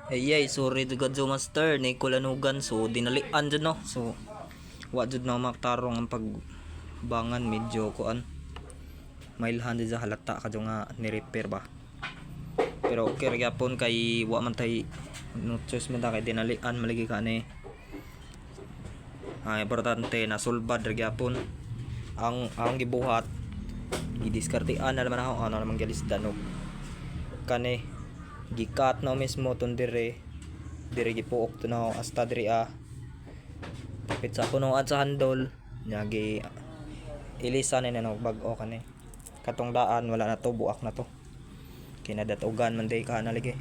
Ayay, sorry to God, master ni kulanugan, so dinalian dyan, no. So wa jud na maktarong ang pagbangan, medyo kuan mailhan dyan sa halata kadyo nga ni-repair ba. Pero okay ra gyapon kay wa man tay no choice man ta kay dinalian maligi ka ni. Ang importante na sulbad ra gyapon ang gibuhat, i-diskartean na naman ako ano naman gilisdan no kani gikat na mismo ton dire gipuok to na hasta dire tapit sa kuno at sa handol nya gi ilisan na no bag-o kani katong daan wala na to, buak na to, kinadatugan man day ka na lagi.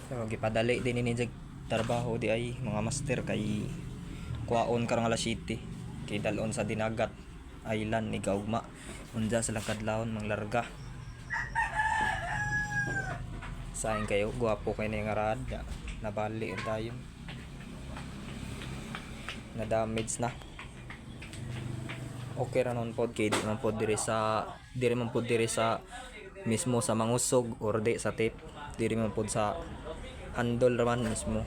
So gipadali din ini jeg trabaho di ay mga master kay kuwaon karong alas city kay dalon sa Dinagat Island ni Gaugma unja sa kadlawon manglarga. Sayang kayo, guwapo kayo na yung arad nabali tayo na damage na. Okay ra non pod kay di man pod dire sa mismo sa mangusog or di sa tape, diri man pod sa handle raman mismo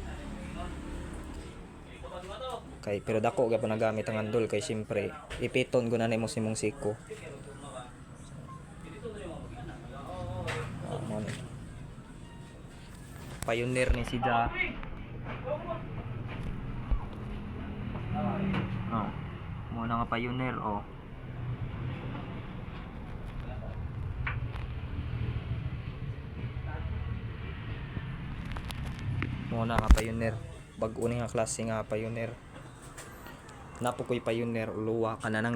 kay pero dako gyapon nagamit ang handle kay siyempre ipiton ko na nimo simong siko. Pioneer ni si Ja. Muna nga Pioneer Muna nga Pioneer. Bag-o nga klase nga Pioneer. Napo ko'y Pioneer, uluwa ka na nang